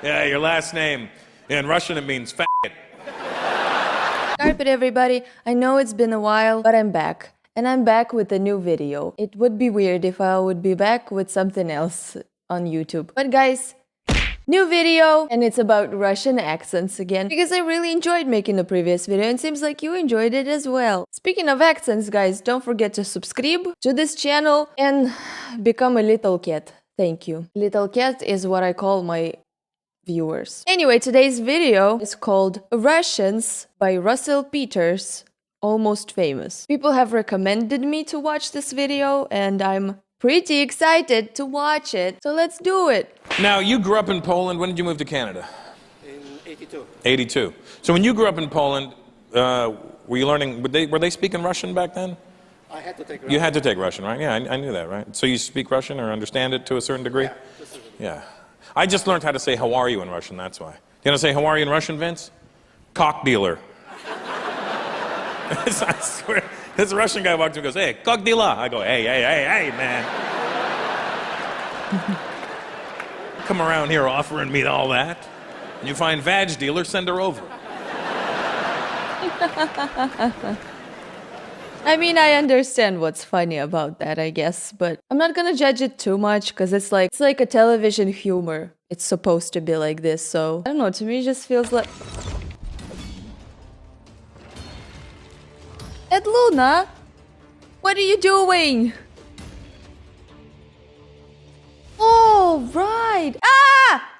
Yeah, your last name. In Russian, it means faggot. Carpet everybody, I know it's been a while, but I'm back. And I'm back with a new video. It would be weird if I would be back with something else on YouTube. But guys, new video, and it's about Russian accents again, because I really enjoyed making the previous video and seems like you enjoyed it as well. Speaking of accents, guys, don't forget to subscribe to this channel and become a little cat. Thank you. Little cat is what I call my viewers. Anyway, today's video is called Russians by Russell Peters, Almost Famous. People have recommended me to watch this video and I'm pretty excited to watch it, so let's do it. Now, you grew up in Poland. When did you move to Canada? In 82. 82. So when you grew up in Poland, were you learning, were they speaking Russian back then? I had to take Russian. You had to take Russin, right? Yeah, I knew that, right? So you speak Russian or understand it to a certain degree? Yeah. I just learned how to say how are you in Russian, that's why. You know how to say how are you in Russian, Vince? Cock dealer. I swear, this Russian guy walked up and goes, hey, cock dealer. I go, hey, man. Come around here offering me all that. And you find vag dealer, send her over. I mean, I understand what's funny about that, I guess, but I'm not gonna judge it too much because it's like a television humor. It's supposed to be like this, so I don't know, to me it just feels like... Aloona, what are you doing? Oh, right. Ah!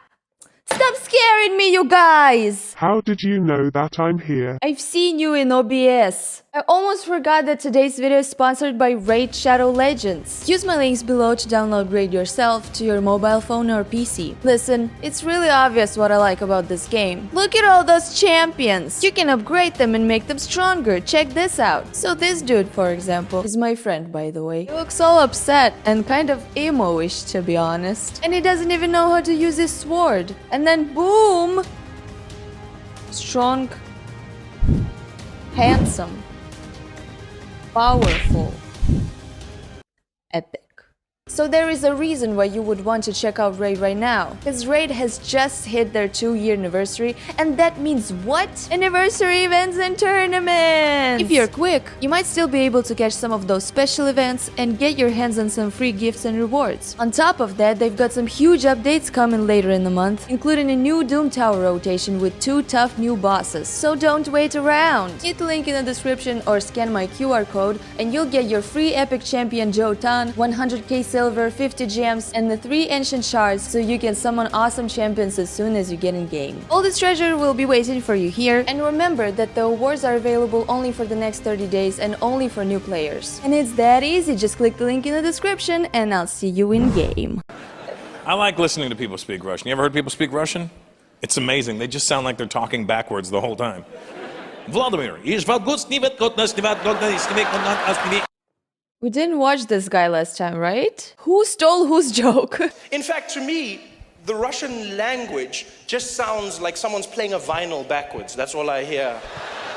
Stop scaring me, you guys! How did you know that I'm here? I've seen you in OBS. I almost forgot that today's video is sponsored by Raid Shadow Legends. Use my links below to download Raid yourself to your mobile phone or PC. Listen, it's really obvious what I like about this game. Look at all those champions! You can upgrade them and make them stronger. Check this out. So this dude, for example, is my friend, by the way. He looks all upset and kind of emo-ish, to be honest. And he doesn't even know how to use his sword. And then boom! Strong, handsome, powerful, epic. So there is a reason why you would want to check out Raid right now, because Raid has just hit their 2-year anniversary, and that means what? Anniversary events and tournaments! If you're quick, you might still be able to catch some of those special events and get your hands on some free gifts and rewards. On top of that, they've got some huge updates coming later in the month, including a new Doom Tower rotation with 2 tough new bosses. So don't wait around! Hit the link in the description or scan my QR code and you'll get your free epic champion Jotan, 100k silver, 50 gems, and the 3 ancient shards so you can summon awesome champions as soon as you get in game. All this treasure will be waiting for you here, and remember that the awards are available only for the next 30 days and only for new players. And it's that easy, just click the link in the description and I'll see you in game. I like listening to people speak Russian. You ever heard people speak Russian? It's amazing. They just sound like they're talking backwards the whole time. Vladimir, we didn't watch this guy last time, right? Who stole whose joke? In fact, to me, the Russian language just sounds like someone's playing a vinyl backwards. That's all I hear.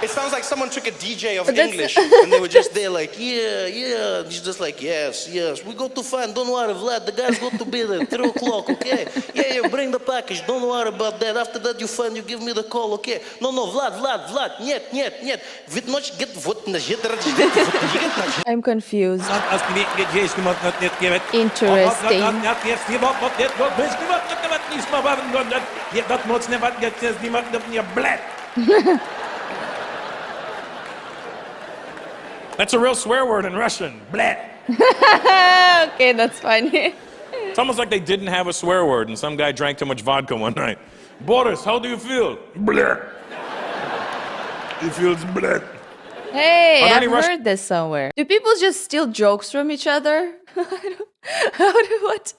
It sounds like someone took a DJ of English and they were just there like, yeah. He's just like, yes. We go to fun. Don't worry, Vlad. The guy's got to be there. 3 o'clock, okay? Yeah, bring the package. Don't worry about that. After that, you find, you give me the call, okay? No, Vlad. Нет. I'm confused. Interesting. That's a real swear word in Russian. Blat. Okay, that's funny. It's almost like they didn't have a swear word and some guy drank too much vodka one night. Boris, how do you feel? Blat. He feels blat. Hey, I've heard this somewhere. Do people just steal jokes from each other? What?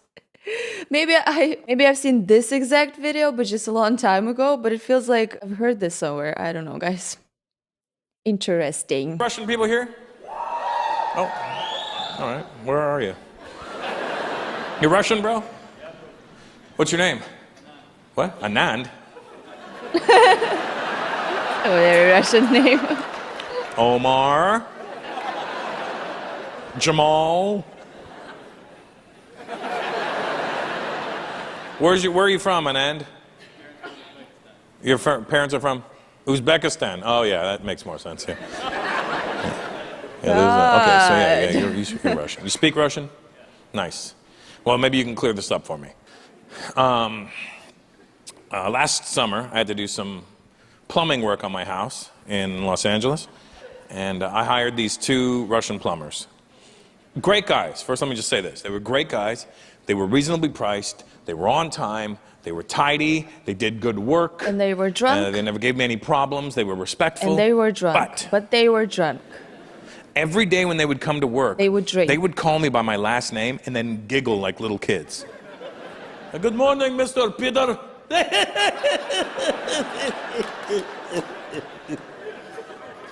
Maybe I've seen this exact video, but just a long time ago, but it feels like I've heard this somewhere. I don't know, guys. Interesting. Russian people here? Oh, all right. Where are you? You're Russian, bro? What's your name? What? Anand? Oh, very Russian name. Omar? Jamal? Where are you from, Anand? Your parents are from Uzbekistan. Oh, yeah, that makes more sense. Yeah. Okay, so yeah, you're Russian. You speak Russian? Nice. Well, maybe you can clear this up for me. Last summer, I had to do some plumbing work on my house in Los Angeles, and I hired these 2 Russian plumbers. Great guys. First, let me just say this. They were great guys. They were reasonably priced. They were on time. They were tidy. They did good work. And they were drunk. They never gave me any problems. They were respectful. And they were drunk. But they were drunk. Every day when they would come to work, they would drink. They would call me by my last name and then giggle like little kids. Good morning, Mr. Peter.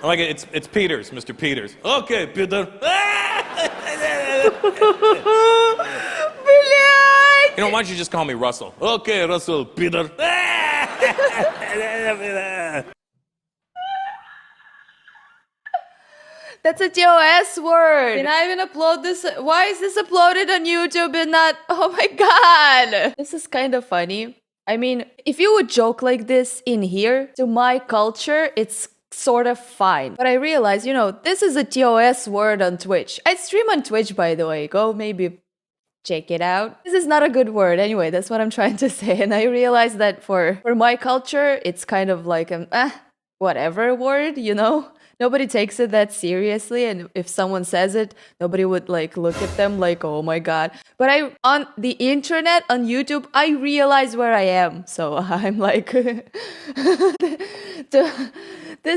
Like it's Peters, Mr. Peters. Okay, Peter. You know, why don't you just call me Russell? Okay, Russell, Peter. That's a TOS word. Can I even upload this? Why is this uploaded on YouTube and not... Oh my god. This is kind of funny. I mean, if you would joke like this in here, to my culture, it's sort of fine. But I realize, you know, this is a TOS word on Twitch. I stream on Twitch, by the way. Go maybe check it out. This is not a good word. Anyway, that's what I'm trying to say. And I realize that for my culture, it's kind of like an whatever word, you know? Nobody takes it that seriously, and if someone says it, nobody would like look at them like, oh my god. But on the internet, on YouTube, I realize where I am. So I'm like, this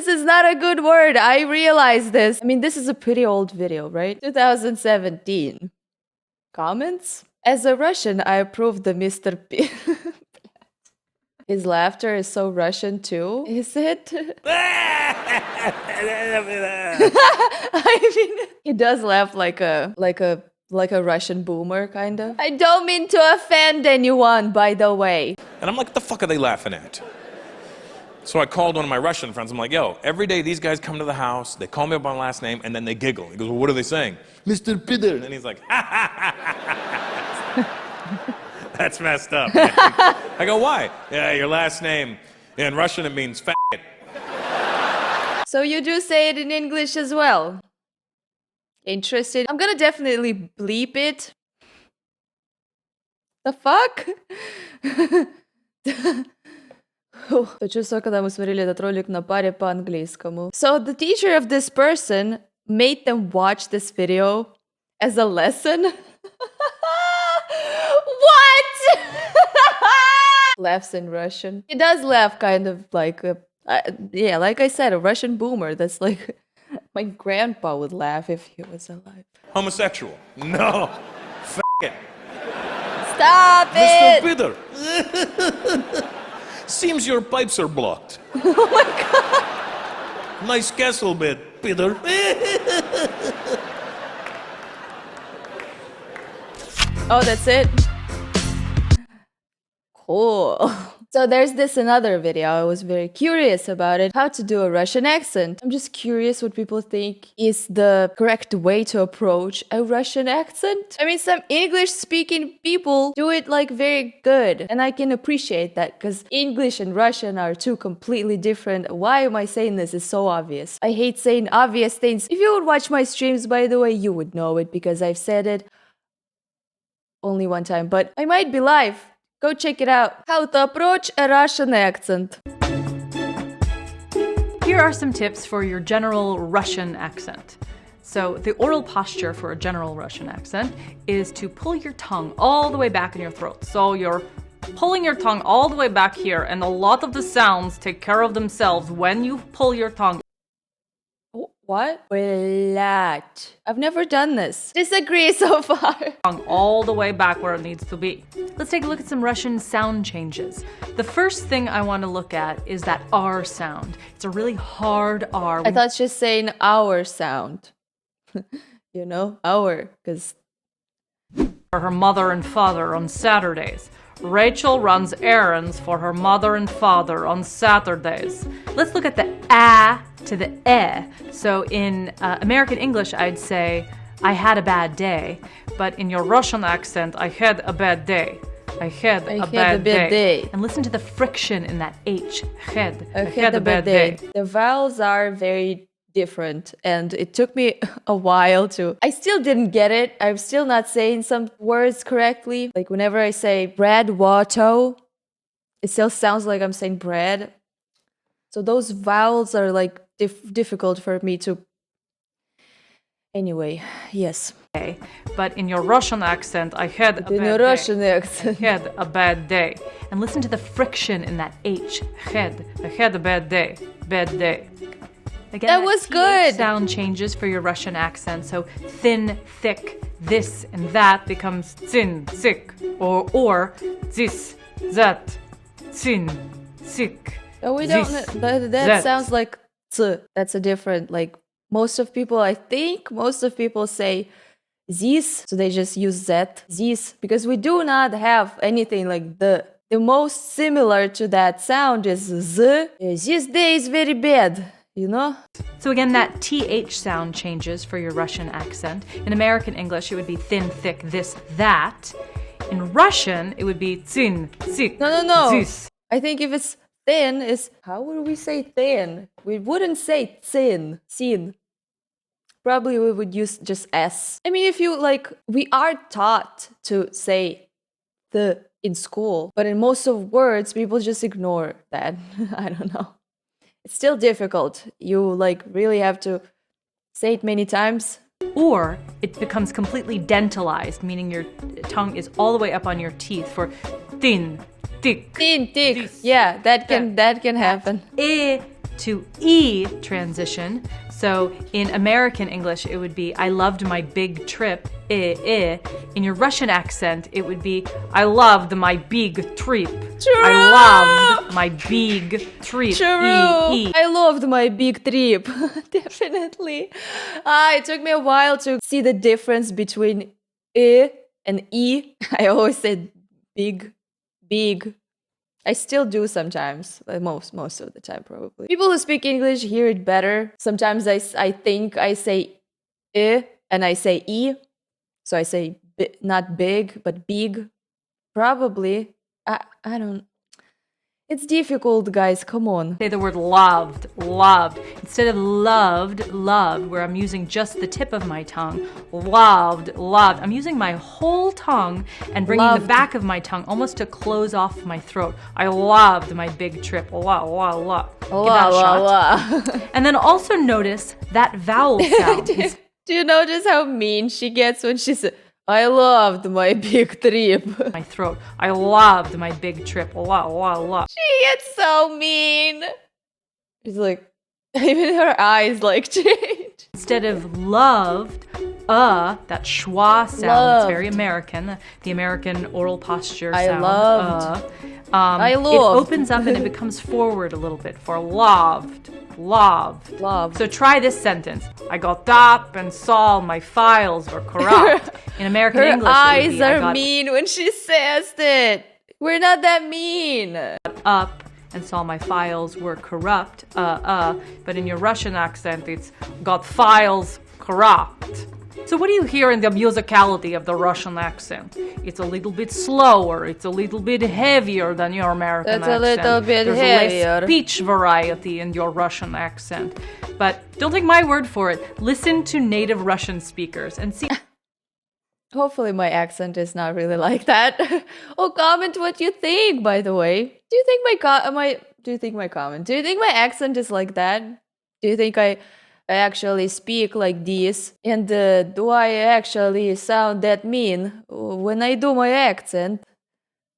is not a good word. I realize this. I mean, this is a pretty old video, right? 2017. Comments? As a Russian, I approve the Mr. P. His laughter is so Russian too, is it? I mean, he does laugh like a Russian boomer, kind of. I don't mean to offend anyone, by the way. And I'm like, what the fuck are they laughing at? So I called one of my Russian friends. I'm like, yo, every day these guys come to the house, they call me by my last name, and then they giggle. He goes, well, what are they saying? Mr. Peter. And he's like, ha ha ha ha. That's messed up. I go, why? Yeah, your last name. In Russian, it means faggot. So you do say it in English as well? Interesting. I'm gonna definitely bleep it. The fuck? То чувство, когда мы смотрели этот ролик на паре по английскому. So the teacher of this person made them watch this video as a lesson? What? Laughs in Russian. He does laugh kind of like yeah, like I said, a Russian boomer. That's like my grandpa would laugh if he was alive. Homosexual. No. Faggot. Stop it! Mr. Peter. Seems your pipes are blocked. Oh my god. Nice castle bed, Peter. Oh, that's it? Cool. So there's this another video. I was very curious about it. How to do a Russian accent. I'm just curious what people think is the correct way to approach a Russian accent. I mean, some English-speaking people do it like very good. And I can appreciate that because English and Russian are two completely different. Why am I saying this? It's so obvious. I hate saying obvious things. If you would watch my streams, by the way, you would know it because I've said it only one time. But I might be live. Go check it out. How to approach a Russian accent. Here are some tips for your general Russian accent. So the oral posture for a general Russian accent is to pull your tongue all the way back in your throat. So you're pulling your tongue all the way back here, and a lot of the sounds take care of themselves when you pull your tongue. What? Блять. I've never done this. Disagree so far. All the way back where it needs to be. Let's take a look at some Russian sound changes. The first thing I want to look at is that R sound. It's a really hard R. I thought just saying our sound. You know, our, because... For her mother and father on Saturdays. Rachel runs errands for her mother and father on Saturdays. Let's look at the A to the E. So in American English, I'd say, I had a bad day. But in your Russian accent, I had a bad day. I had a bad day. And listen to the friction in that H. Had. I had a bad day. The vowels are very different, and it took me a while to... I still didn't get it. I'm still not saying some words correctly. Like whenever I say bread, water, it still sounds like I'm saying bread. So those vowels are like difficult for me to... Anyway, yes. But in your Russian accent, I had a bad day. In your Russian accent. I had a bad day. And listen to the friction in that H. Had. I had a bad day. Bad day. Again, that was good. Sound changes for your Russian accent. So thin, thick, this and that becomes thin, thick. Or this, that, thin, thick. Oh, we don't... But that sounds like t. That's a different... Like most of people, I think, most of people say this, so they just use that, this, because we do not have anything like the. The most similar to that sound is z. This day is very bad, you know? So again, that TH sound changes for your Russian accent. In American English, it would be thin, thick, this, that. In Russian, it would be thin, thick, No. this. I think if it's thin, is... How would we say thin? We wouldn't say thin. Thin. Probably we would use just S. I mean, if you like, we are taught to say the in school, but in most of words, people just ignore that. I don't know. It's still difficult. You like really have to say it many times. Or it becomes completely dentalized, meaning your tongue is all the way up on your teeth for thin, thick. Thin, thick. This, yeah, that can happen. E to E transition. So in American English, it would be, I loved my big trip, In your Russian accent, it would be, I loved my big trip. True. I loved my big trip. True. I loved my big trip. Definitely. It took me a while to see the difference between and E. I always said big. I still do sometimes, most of the time probably. People who speak English hear it better. Sometimes I think I say and I say E. So I say not big, but big. Probably. I don't... It's difficult, guys. Come on. Say the word loved. Instead of loved, where I'm using just the tip of my tongue. Loved. I'm using my whole tongue and bringing the back of my tongue almost to close off my throat. I loved my big trip. Give that a shot. And then also notice that vowel sound. Do you notice how mean she gets when she says, I loved my big trip. My throat. I loved my big trip. She gets so mean. She's like, even her eyes like change. Instead of loved, that schwa sound is very American. The American oral posture sound. I loved. It opens up and it becomes forward a little bit for loved. So try this sentence. I got up and saw my files were corrupt. In American English, her eyes are mean when she says it. We're not that mean. Up and saw my files were corrupt. But in your Russian accent, it's got files corrupt. So what do you hear in the musicality of the Russian accent? It's a little bit slower, it's a little bit heavier than your American accent. It's a little bit There's heavier. Less speech variety in your Russian accent. But don't take my word for it. Listen to native Russian speakers and see... Hopefully my accent is not really like that. Comment what you think, by the way. Do you think my accent is like that? Do you think I actually speak like this? And do I actually sound that mean when I do my accent?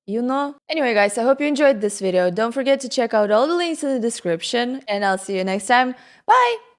You know? Anyway, guys, I hope you enjoyed this video. Don't forget to check out all the links in the description, and I'll see you next time. Bye!